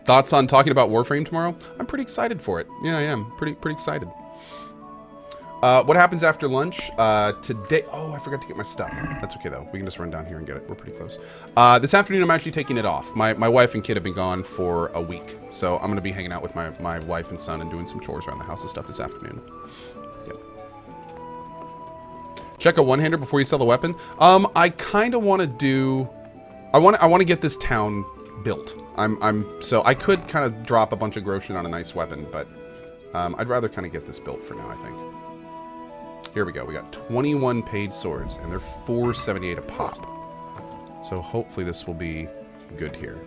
Thoughts on talking about Warframe tomorrow? I'm pretty excited for it. Yeah, I am. Pretty excited. What happens after lunch? Today... Oh, I forgot to get my stuff. That's okay, though. We can just run down here and get it. We're pretty close. This afternoon, I'm actually taking it off. My wife and kid have been gone for a week. So I'm going to be hanging out with my wife and son and doing some chores around the house and stuff this afternoon. Yep. Check a one-hander before you sell the weapon. I kind of want to do... I want to get this town built. So I could kind of drop a bunch of groschen on a nice weapon, but I'd rather kind of get this built for now, I think. Here we go. We got 21 paid swords, and they're $4.78 a pop. So hopefully this will be good here.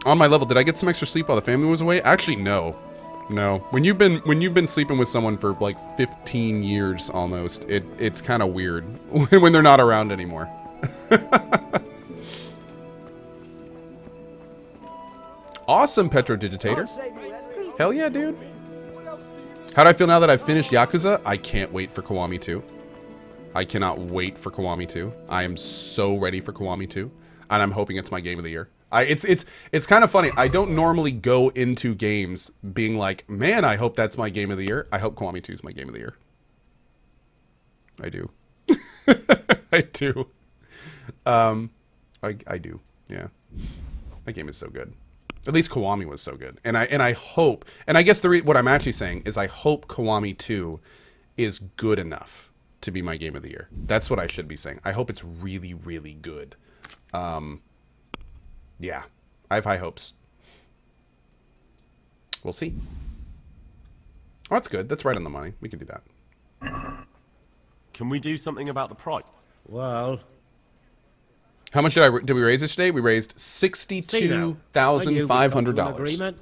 On my level, did I get some extra sleep while the family was away? Actually, no. No. When you've been sleeping with someone for like 15 years almost, it's kind of weird when they're not around anymore. Awesome, Petrodigitator. Hell yeah, dude. How do I feel now that I've finished Yakuza? I can't wait for Kiwami 2. I cannot wait for Kiwami 2. I am so ready for Kiwami 2. And I'm hoping it's my game of the year. It's kind of funny. I don't normally go into games being like, man, I hope that's my game of the year. I hope Kiwami 2 is my game of the year. I do. I do. I do. Yeah. That game is so good. At least Kiwami was so good. And I hope, and I guess what I'm actually saying is I hope Kiwami 2 is good enough to be my game of the year. That's what I should be saying. I hope it's really, really good. Yeah. I have high hopes. We'll see. Oh, that's good. That's right on the money. We can do that. Can we do something about the price? Well... How much did we raise this today? We raised $62,500.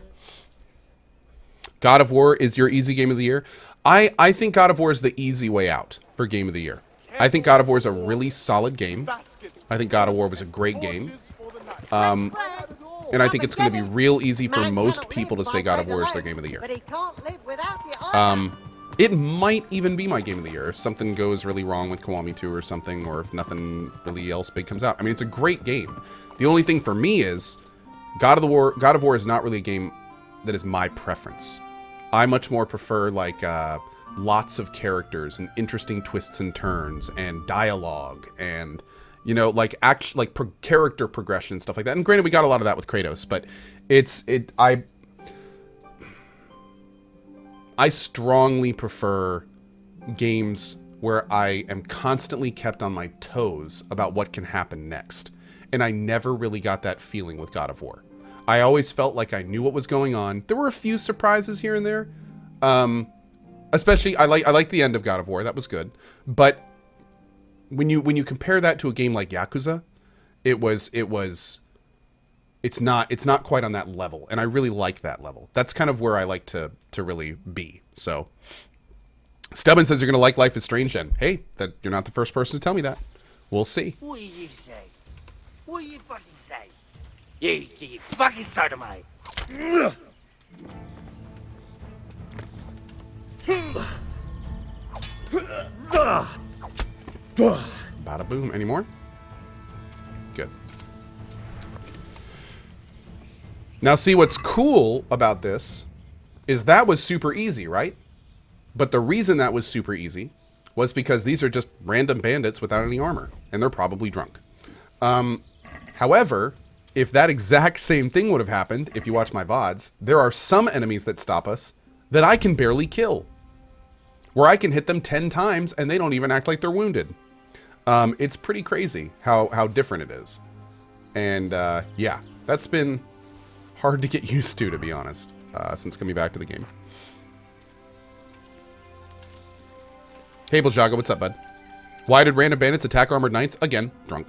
God of War is your easy game of the year. I think God of War is the easy way out for game of the year. I think God of War is a really solid game. I think God of War was a great game. And I think it's going to be real easy for most people to say God of War is their game of the year. It might even be my game of the year if something goes really wrong with Kiwami 2 or something, or if nothing really else big comes out. I mean, it's a great game. The only thing for me is God of War is not really a game that is my preference. I much more prefer like lots of characters and interesting twists and turns and dialogue and, you know, like character progression, stuff like that. And granted, we got a lot of that with Kratos, but I strongly prefer games where I am constantly kept on my toes about what can happen next. And I never really got that feeling with God of War. I always felt like I knew what was going on. There were a few surprises here and there. Especially, I like the end of God of War. That was good. But when you compare that to a game like Yakuza, it's not quite on that level, and I really like that level. That's kind of where I like to really be. So, Stubborn says you're gonna like Life is Strange, then. Hey, that you're not the first person to tell me that. We'll see. What do you say? What do you fucking say? You fucking sodomite. Bada boom. Any more? Good. Now see, what's cool about this is that was super easy, right? But the reason that was super easy was because these are just random bandits without any armor, and they're probably drunk. However, if that exact same thing would have happened, if you watch my VODs, there are some enemies that stop us that I can barely kill. Where I can hit them 10 times and they don't even act like they're wounded. It's pretty crazy how different it is. And yeah, that's been hard to get used to be honest, since coming back to the game. Hey, Jago, what's up, bud? Why did random bandits attack armored knights? Again, drunk.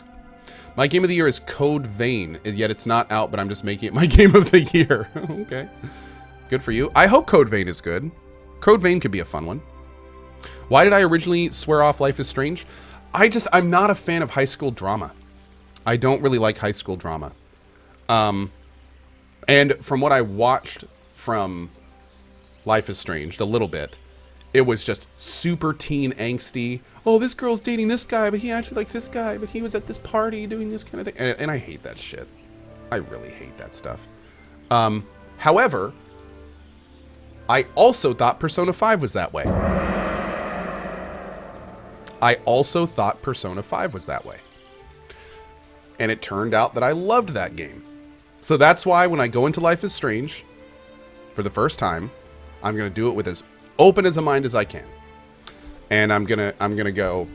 My game of the year is Code Vein, and yet it's not out, but I'm just making it my game of the year. Okay. Good for you. I hope Code Vein is good. Code Vein could be a fun one. Why did I originally swear off Life is Strange? I'm not a fan of high school drama. I don't really like high school drama. And from what I watched from Life is Strange, a little bit, it was just super teen angsty. Oh, this girl's dating this guy, but he actually likes this guy, but he was at this party doing this kind of thing. And I hate that shit. I really hate that stuff. However, I also thought Persona 5 was that way. And it turned out that I loved that game. So that's why when I go into Life is Strange, for the first time, I'm going to do it with as open as a mind as I can. And I'm gonna go,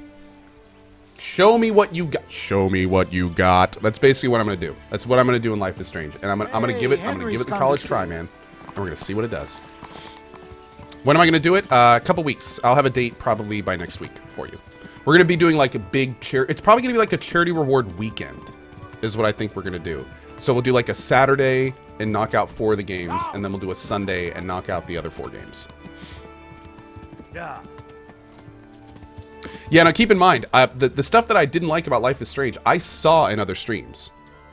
show me what you got. Show me what you got. That's basically what I'm gonna do. That's what I'm gonna do in Life is Strange. And I'm gonna give it the college try, man. And we're gonna see what it does. When am I gonna do it? A couple weeks. I'll have a date probably by next week for you. We're gonna be doing like a big it's probably gonna be like a charity reward weekend, is what I think we're gonna do. So we'll do like a Saturday and knock out 4 of the games, and then we'll do a Sunday and knock out the other 4 games. Yeah. Yeah, now keep in mind, the stuff that I didn't like about Life is Strange, I saw in other streams.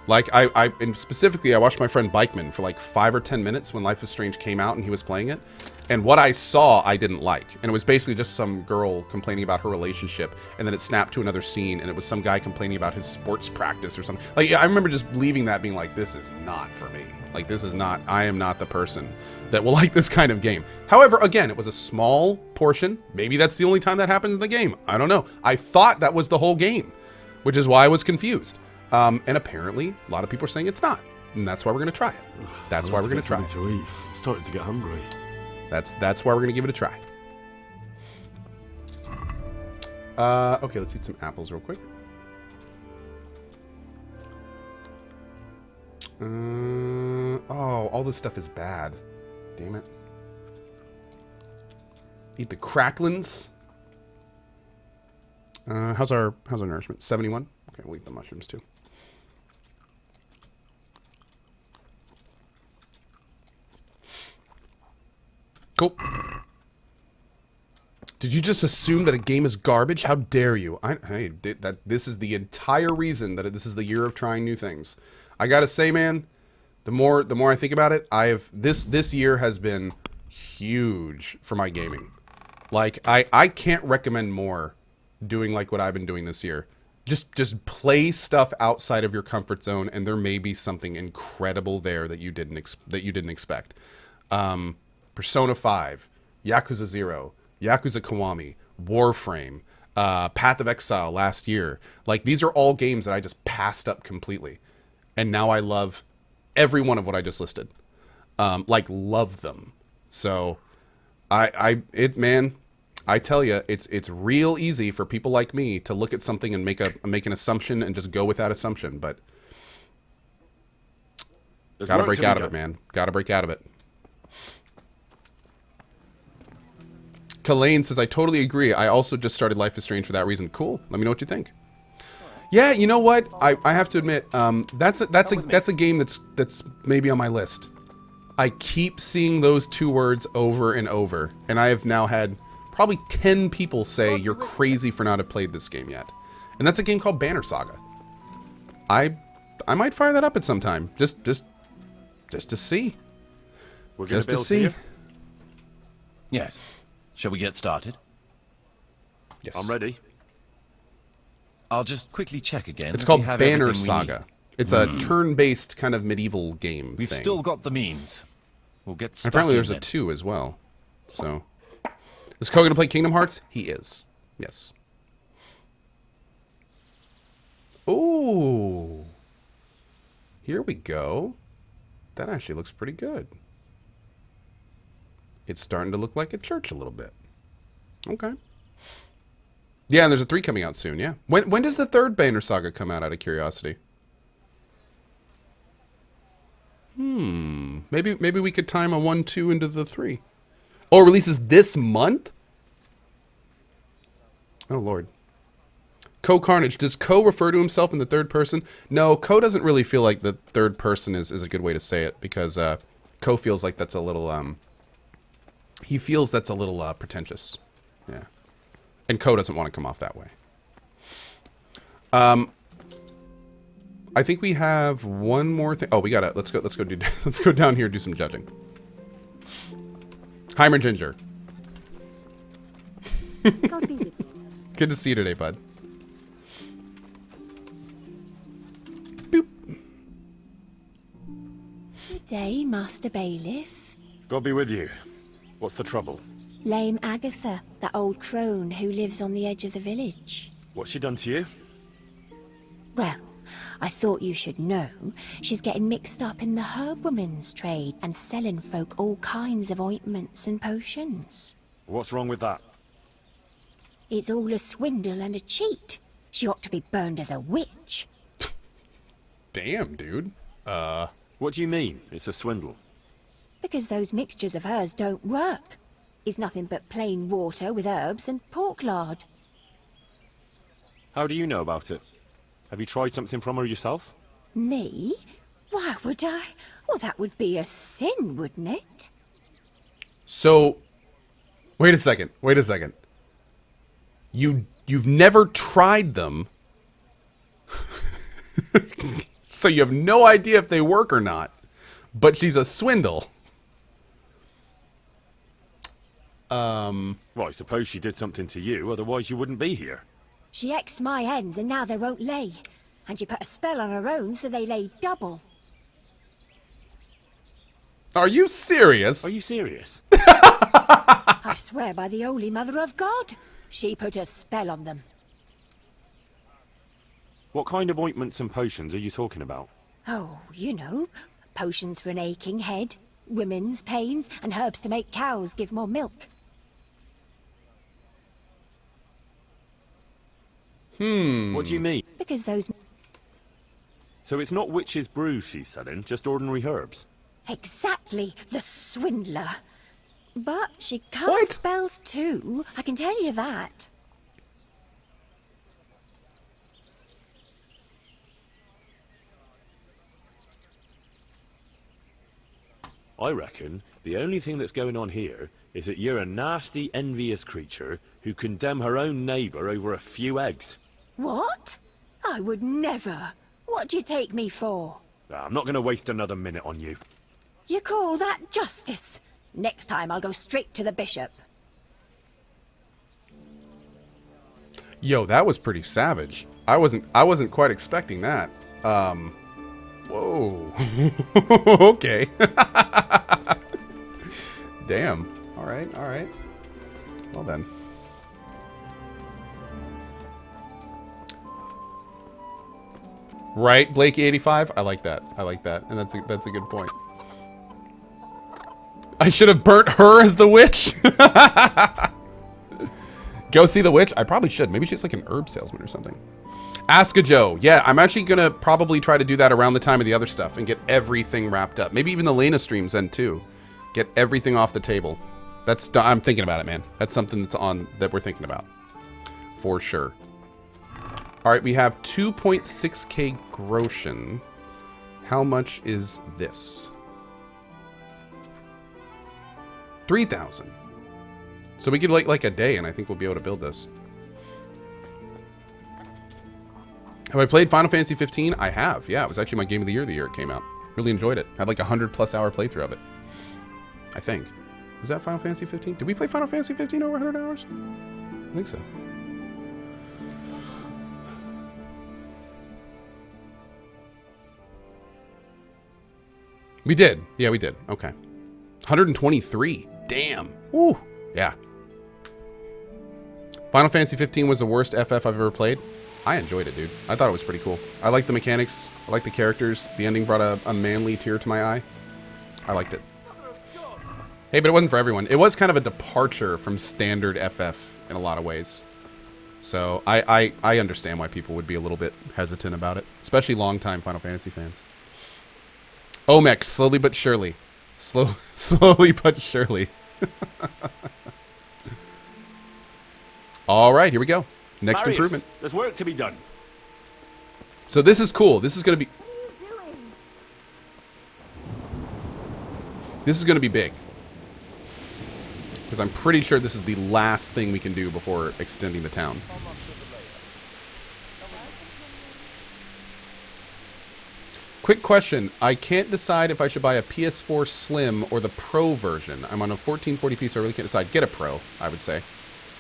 Like, and specifically, I watched my friend Bikeman for like 5 or 10 minutes when Life is Strange came out and he was playing it. And what I saw, I didn't like. And it was basically just some girl complaining about her relationship, and then it snapped to another scene, and it was some guy complaining about his sports practice or something. Like, I remember just leaving that being like, this is not for me. Like, this is not, I am not the person that will like this kind of game. However, again, it was a small portion. Maybe that's the only time that happens in the game. I don't know. I thought that was the whole game, which is why I was confused. And apparently, a lot of people are saying it's not. And that's why we're going to try it. That's why we're going to try it. To eat. I'm starting to get hungry. That's why we're going to give it a try. Okay, let's eat some apples real quick. Oh, all this stuff is bad. Damn it. Eat the cracklins. How's our nourishment? 71? Okay, we'll eat the mushrooms too. Cool. Did you just assume that a game is garbage? How dare you? This is the entire reason that this is the year of trying new things. I gotta say, man, the more I think about it, this year has been huge for my gaming. Like, I can't recommend more doing like what I've been doing this year. Just play stuff outside of your comfort zone, and there may be something incredible there that you didn't expect. Persona 5, Yakuza 0, Yakuza Kiwami, Warframe, Path of Exile last year. Like, these are all games that I just passed up completely. And now I love every one of what I just listed. Like, love them. So, man, I tell you, it's real easy for people like me to look at something and make an assumption and just go with that assumption. But gotta break out of it, man. Gotta break out of it. Kalaine says, I totally agree. I also just started Life is Strange for that reason. Cool. Let me know what you think. Yeah, you know what? I have to admit, that's a game that's maybe on my list. I keep seeing those 2 words over and over, and I have now had probably 10 people say you're crazy for not have played this game yet. And that's a game called Banner Saga. I might fire that up at some time, just to see. We're gonna build here? Yes. Shall we get started? Yes. I'm ready. I'll just quickly check again. It's called Banner Saga. It's a turn-based kind of medieval game. We've still got the means. We'll get stuck. Apparently there's a 2 as well. So, is Cohh going to play Kingdom Hearts? He is. Yes. Ooh. Here we go. That actually looks pretty good. It's starting to look like a church a little bit. Okay. Yeah, and there's a 3 coming out soon, yeah. When does the 3rd Banner Saga come out of curiosity? Maybe we could time a 1-2 into the 3. Oh, it releases this month? Oh, Lord. CohhCarnage. Does Cohh refer to himself in the 3rd person? No, Cohh doesn't really feel like the 3rd person is a good way to say it, because Cohh feels like that's a little, he feels that's a little pretentious. Yeah. And Cohh doesn't want to come off that way. I think we have one more thing. Oh, we gotta let's go down here and do some judging. Heimer Ginger. Good to see you today, bud. Boop. day, Master Bailiff. God be with you. What's the trouble? Lame Agatha, that old crone who lives on the edge of the village. What's she done to you? Well, I thought you should know. She's getting mixed up in the herbwoman's trade and selling folk all kinds of ointments and potions. What's wrong with that? It's all a swindle and a cheat. She ought to be burned as a witch. Damn, dude. What do you mean, it's a swindle? Because those mixtures of hers don't work. It's nothing but plain water with herbs and pork lard. How do you know about it? Have you tried something from her yourself? Me? Why would I? Well, that would be a sin, wouldn't it? So, wait a second. Wait a second. You've never tried them, so you have no idea if they work or not. But she's a swindle. Well, I suppose she did something to you, otherwise you wouldn't be here. She X'd my hens and now they won't lay. And she put a spell on her own so they lay double. Are you serious? Are you serious? I swear by the Holy Mother of God, she put a spell on them. What kind of ointments and potions are you talking about? Oh, you know, potions for an aching head, women's pains, and herbs to make cows give more milk. What do you mean? Because those... So it's not witch's brew she's selling, just ordinary herbs? Exactly, the swindler. But she casts What? spells too, I can tell you that. I reckon the only thing that's going on here is that you're a nasty, envious creature who condemn her own neighbour over a few eggs. What? I would never. What do you take me for? I'm not going to waste another minute on you. You call that justice? Next time I'll go straight to the bishop. Yo, that was pretty savage. I wasn't quite expecting that. Whoa. Okay. Damn. All right, all right. Well then. Right, Blakey85? I like that. I like that. And that's a good point. I should have burnt her as the witch. Go see the witch? I probably should. Maybe she's like an herb salesman or something. Ask a Joe. Yeah, I'm actually going to probably try to do that around the time of the other stuff and get everything wrapped up. Maybe even the Lena streams then too. Get everything off the table. I'm thinking about it, man. That's something that we're thinking about. For sure. All right, we have 2.6k groschen. How much is this? 3,000. So we could like a day, and I think we'll be able to build this. Have I played Final Fantasy 15? I have. Yeah, it was actually my game of the year it came out. Really enjoyed it. Had like a 100+ hour playthrough of it. I think. Was that Final Fantasy 15? Did we play Final Fantasy 15 over 100 hours? I think so. We did. Yeah, we did. Okay. 123. Damn. Woo. Yeah. Final Fantasy 15 was the worst FF I've ever played. I enjoyed it, dude. I thought it was pretty cool. I liked the mechanics. I liked the characters. The ending brought a manly tear to my eye. I liked it. Hey, but it wasn't for everyone. It was kind of a departure from standard FF in a lot of ways. So I understand why people would be a little bit hesitant about it. Especially longtime Final Fantasy fans. Omex, slowly but surely. Slowly but surely. All right, here we go. Next Marius, improvement. There's work to be done. So this is cool. This is going to be... This is going to be big. Because I'm pretty sure this is the last thing we can do before extending the town. Quick question. I can't decide if I should buy a PS4 Slim or the Pro version. I'm on a 1440p, so I really can't decide. Get a Pro, I would say.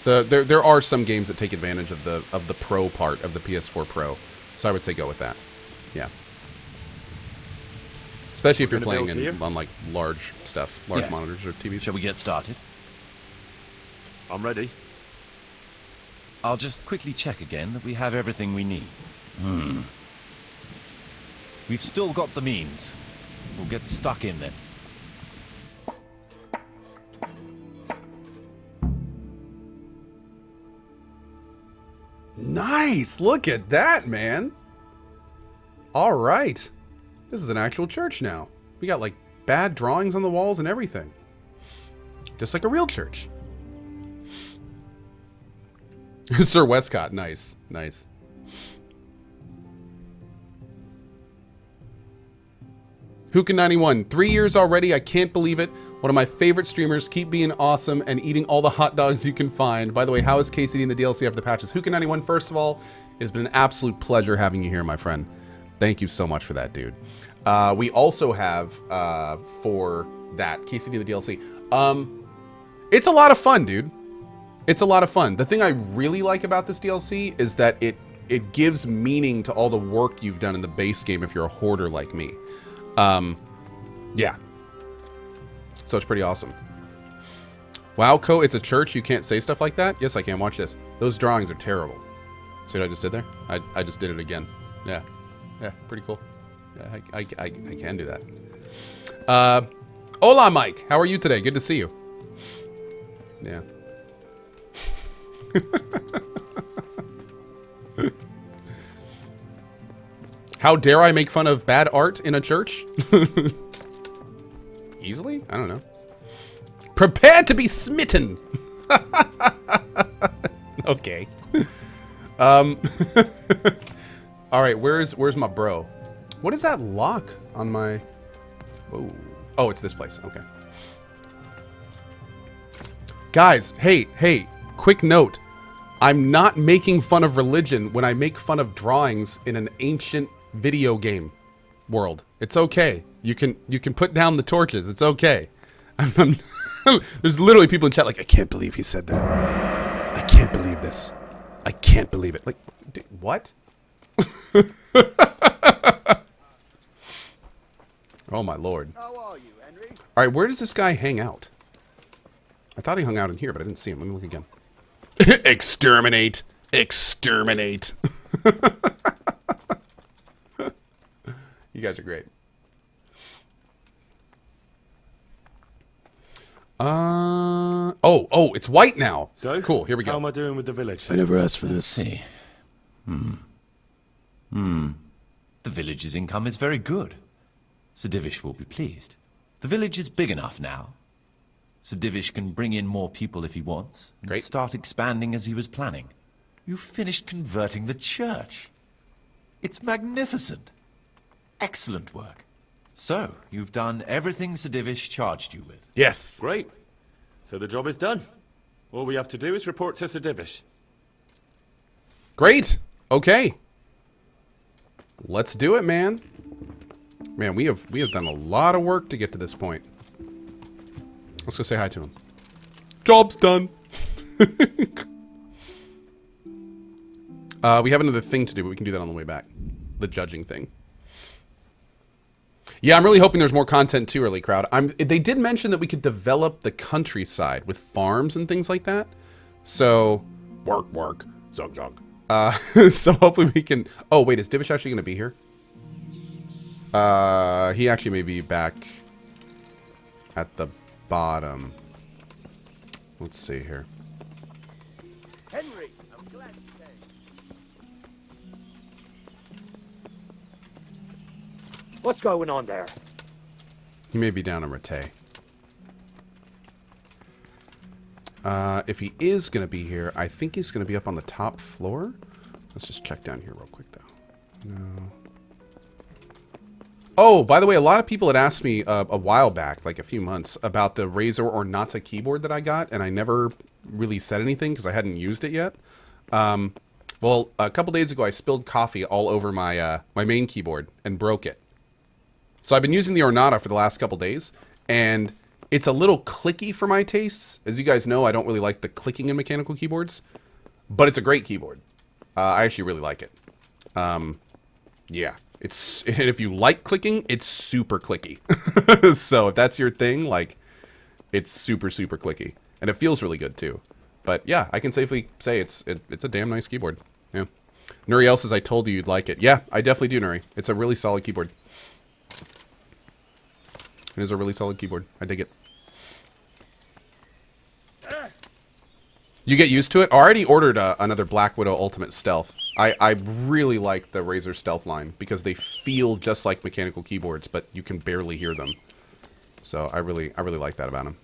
There are some games that take advantage of the Pro part of the PS4 Pro. So I would say go with that. Yeah. Especially if you're Gonna playing build here? on like large stuff, large Yes. monitors or TVs. Shall we get started? I'm ready. I'll just quickly check again that we have everything we need. We've still got the means. We'll get stuck in then. Nice! Look at that, man! Alright. This is an actual church now. We got, like, bad drawings on the walls and everything. Just like a real church. Sir Westcott, nice. Nice. Hukin91, 3 years already, I can't believe it. One of my favorite streamers, keep being awesome and eating all the hot dogs you can find. By the way, how is Casey in the DLC after the patches? Hukin91, first of all, it has been an absolute pleasure having you here, my friend. Thank you so much for that, dude. We also have, for that, KCD the DLC. It's a lot of fun, dude. It's a lot of fun. The thing I really like about this DLC is that it gives meaning to all the work you've done in the base game if you're a hoarder like me. Yeah. So it's pretty awesome. Wow, Co, it's a church. You can't say stuff like that? Yes, I can. Watch this. Those drawings are terrible. See what I just did there? I just did it again. Yeah. Yeah, pretty cool. Yeah, I can do that. Hola, Mike. How are you today? Good to see you. Yeah. How dare I make fun of bad art in a church? Easily? I don't know. Prepare to be smitten. Okay. All right, where's my bro? What is that lock on my... Whoa. Oh, it's this place. Okay. Guys, hey, quick note. I'm not making fun of religion when I make fun of drawings in an ancient video game world. It's okay. You can put down the torches. It's okay. There's literally people in chat like, I can't believe he said that. I can't believe this. I can't believe it. Like, dude, what? Oh my lord. How are you, Henry? All right, where does this guy hang out? I thought he hung out in here, but I didn't see him. Let me look again. Exterminate. Exterminate. You guys are great. Oh, it's white now. So, cool. Here we go. How am I doing with the village? I never asked for this. See. The village's income is very good. Sir Divish will be pleased. The village is big enough now. Sir Divish can bring in more people if he wants, and Great. start expanding as he was planning. You've finished converting the church. It's magnificent. Excellent work. So, you've done everything Sir Divish charged you with. Yes. Great. So the job is done. All we have to do is report to Sir Divish. Great. Okay. Let's do it, man. Man, we have done a lot of work to get to this point. Let's go say hi to him. Job's done. We have another thing to do, but we can do that on the way back. The judging thing. Yeah, I'm really hoping there's more content too, early crowd. They did mention that we could develop the countryside with farms and things like that. So, work, zog. So hopefully we can... Oh, wait, is Divish actually going to be here? He actually may be back at the bottom. Let's see here. Henry, I'm glad you came. What's going on there? He may be down in Rattay. If he is going to be here, I think he's going to be up on the top floor. Let's just check down here real quick, though. No. Oh, by the way, a lot of people had asked me a while back, like a few months, about the Razer Ornata keyboard that I got, and I never really said anything because I hadn't used it yet. Well, a couple days ago, I spilled coffee all over my my main keyboard and broke it. So I've been using the Ornata for the last couple days, and it's a little clicky for my tastes. As you guys know, I don't really like the clicking in mechanical keyboards, but it's a great keyboard. I actually really like it. Yeah. And if you like clicking, it's super clicky. So if that's your thing, like, it's super, super clicky. And it feels really good, too. But yeah, I can safely say it's a damn nice keyboard. Yeah. Nuriel says, I told you you'd like it. Yeah, I definitely do, Nuri. It's a really solid keyboard. It is a really solid keyboard. I dig it. You get used to it? I already ordered another Black Widow Ultimate Stealth. I really like the Razer Stealth line because they feel just like mechanical keyboards, but you can barely hear them. So I really like that about them.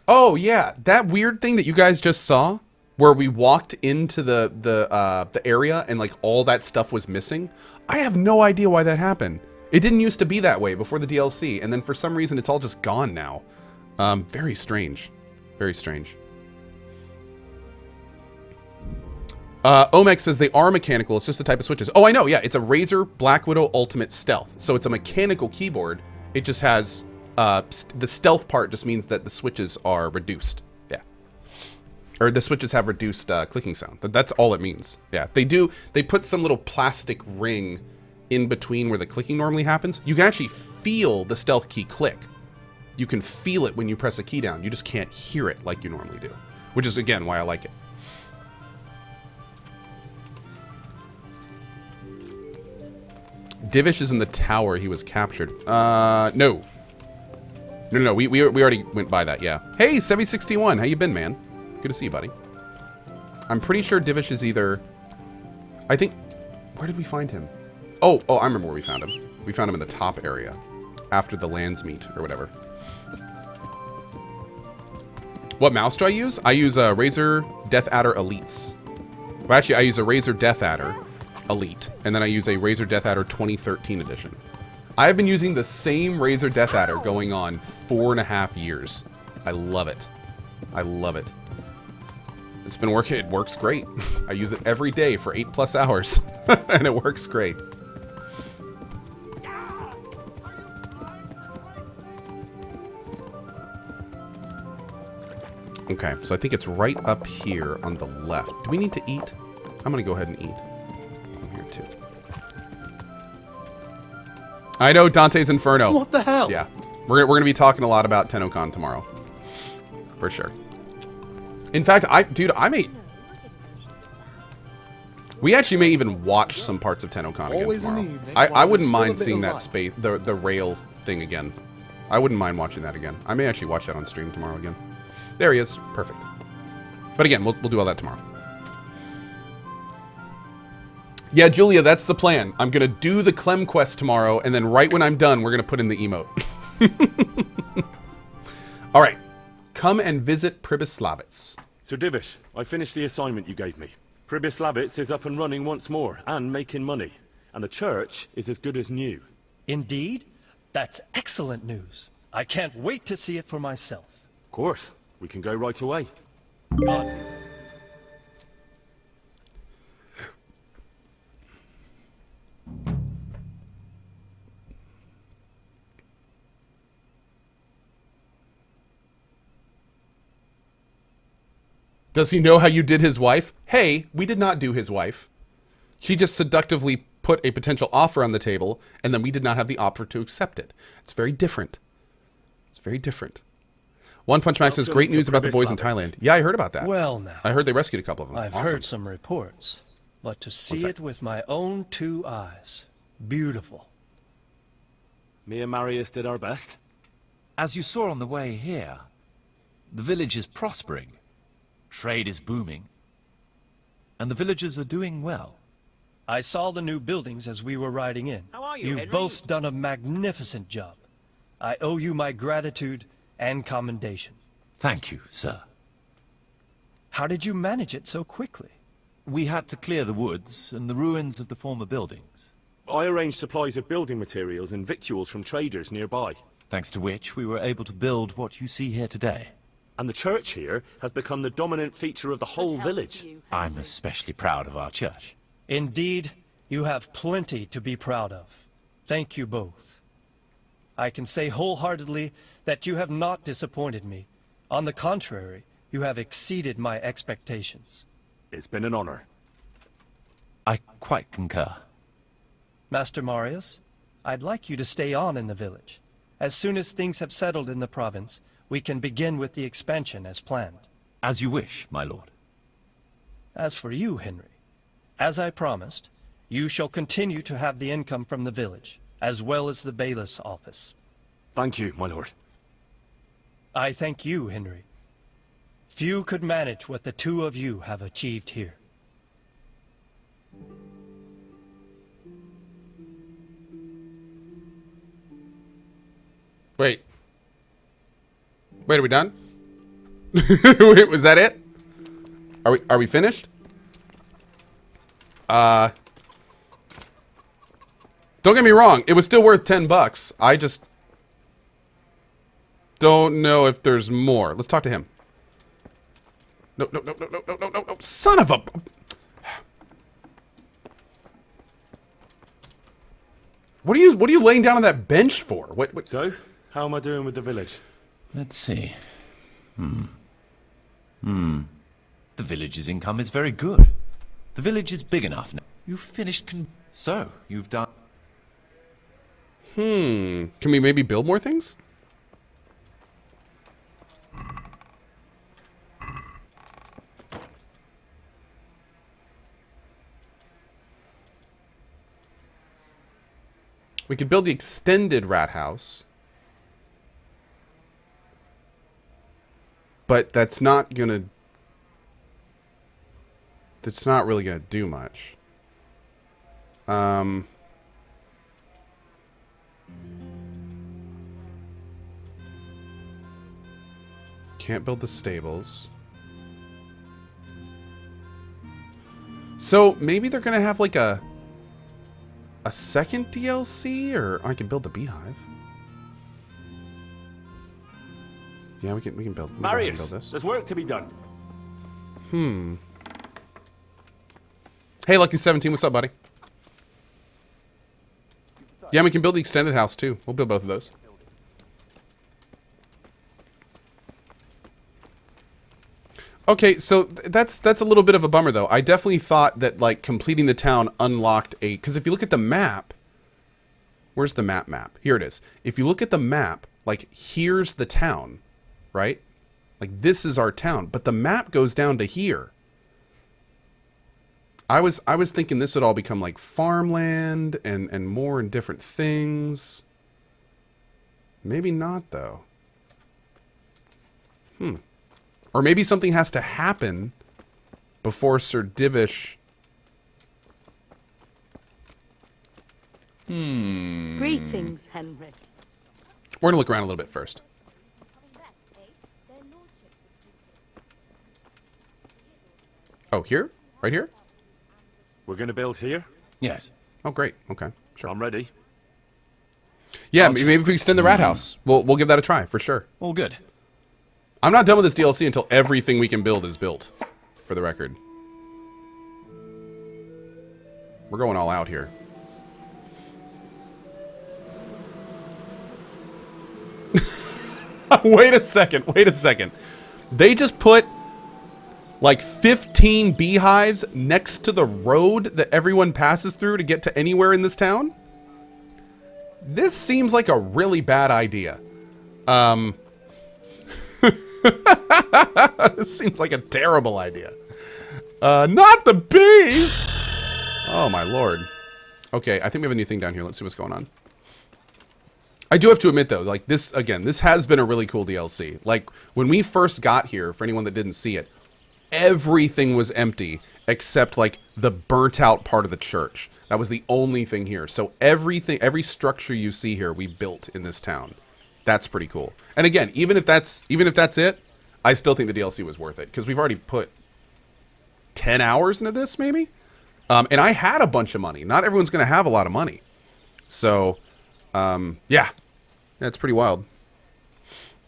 Oh yeah, that weird thing that you guys just saw, where we walked into the area and like all that stuff was missing. I have no idea why that happened. It didn't used to be that way before the DLC, and then for some reason it's all just gone now. Very strange. Very strange. Omex says they are mechanical, it's just the type of switches. Oh, I know, yeah, it's a Razer Black Widow Ultimate Stealth. So it's a mechanical keyboard, it just has, the stealth part just means that the switches are reduced. Yeah. Or the switches have reduced clicking sound. That's all it means. Yeah, they put some little plastic ring in between where the clicking normally happens. You can actually feel the stealth key click. You can feel it when you press a key down. You just can't hear it like you normally do. Which is, again, why I like it. Divish is in the tower. He was captured. No. No. We already went by that, yeah. Hey, Sevi61. How you been, man? Good to see you, buddy. I'm pretty sure Divish is either... I think... Where did we find him? Oh, I remember where we found him. We found him in the top area. After the lands meet, or whatever. What mouse do I use? I use a Razer Death Adder Elites. Well, actually, I use a Razer Death Adder Elite. And then I use a Razer Death Adder 2013 edition. I've been using the same Razer Death Adder going on 4.5 years. I love it. I love it. It's been working. It works great. I use it every day for 8+ hours. And it works great. Okay, so I think it's right up here on the left. Do we need to eat? I'm gonna go ahead and eat. I'm here too. I know Dante's Inferno. What the hell? Yeah, we're gonna be talking a lot about TennoCon tomorrow, for sure. In fact, we actually may even watch some parts of TennoCon again tomorrow. I wouldn't mind seeing that space, the rail thing again. I wouldn't mind watching that again. I may actually watch that on stream tomorrow again. There he is. Perfect. But again, we'll do all that tomorrow. Yeah, Julia, that's the plan. I'm going to do the Clem quest tomorrow, and then right when I'm done, we're going to put in the emote. All right. Come and visit Pribyslavitz. Sir Divish, I finished the assignment you gave me. Pribyslavitz is up and running once more, and making money. And the church is as good as new. Indeed? That's excellent news. I can't wait to see it for myself. Of course. We can go right away. God. Does he know how you did his wife? Hey, we did not do his wife. She just seductively put a potential offer on the table, and then we did not have the offer to accept it. It's very different. It's very different. One Punch Max says, great news about the boys in Thailand. Yeah, I heard about that. Well now. I heard they rescued a couple of them. I've heard some reports, but to see it with my own 2 eyes, beautiful. Me and Marius did our best. As you saw on the way here, the village is prospering. Trade is booming. And the villagers are doing well. I saw the new buildings as we were riding in. How are you, You've Henry? both done a magnificent job. I owe you my gratitude and commendation. Thank you, sir. How did you manage it so quickly? We had to clear the woods and the ruins of the former buildings, I arranged supplies of building materials and victuals from traders nearby. thanks to which we were able to build what you see here today. And the church here has become the dominant feature of the whole village. I'm especially proud of our church. Indeed, you have plenty to be proud of. Thank you both. I can say wholeheartedly that you have not disappointed me. On the contrary, You have exceeded my expectations. It's been an honor. I quite concur. Master Marius, I'd like you to stay on in the village. As soon as things have settled in the province, we can begin with the expansion as planned. As you wish, my lord. As for you, Henry, as I promised, you shall continue to have the income from the village, as well as the bailiff's office. Thank you, my lord. I thank you, Henry. Few could manage what the two of you have achieved here. Wait. Wait, are we done? Wait, was that it? Are we finished? Don't get me wrong, it was still worth $10. I just don't know if there's more. Let's talk to him. No, no, no, no, no, no, no, no, no. Son of a... What are you laying down on that bench for? What? So, how am I doing with the village? Let's see. The village's income is very good. The village is big enough now. You've finished so, you've done... Can we maybe build more things? We could build the extended rat house. But that's not gonna... That's not really gonna do much. Can't build the stables. So maybe they're gonna have like a second DLC, or I can build the beehive. Yeah, we can build. We can go ahead and Marius, build this. there's work to be done. Hey, Lucky 17, what's up, buddy? Yeah, we can build the extended house too. We'll build both of those. Okay, so that's a little bit of a bummer though. I definitely thought that like completing the town unlocked a, because if you look at the map, where's the map? Here it is. If you look at the map, like here's the town, right? Like this is our town, but the map goes down to here. I was thinking this would all become like farmland and more and different things. Maybe not though. Or maybe something has to happen before Sir Divish. Greetings, Henry. We're gonna look around a little bit first. Oh, here? Right here? We're going to build here? Yes. Oh, great. Okay, sure. I'm ready. Yeah, maybe if we extend the rat house, we'll give that a try for sure. All good. I'm not done with this DLC until everything we can build is built, for the record. We're going all out here. Wait a second. They just put like 15 beehives next to the road that everyone passes through to get to anywhere in this town? This seems like a really bad idea. This seems like a terrible idea. Not the bees! Oh, my lord. Okay, I think we have a new thing down here. Let's see what's going on. I do have to admit, though, like, this, again, this has been a really cool DLC. Like, when we first got here, for anyone that didn't see it, everything was empty except, like, the burnt-out part of the church. That was the only thing here. So everything, every structure you see here, we built in this town. That's pretty cool. And again, even if that's it, I still think the DLC was worth it because we've already put 10 hours into this, maybe. And I had a bunch of money. Not everyone's going to have a lot of money. So, yeah, it's pretty wild.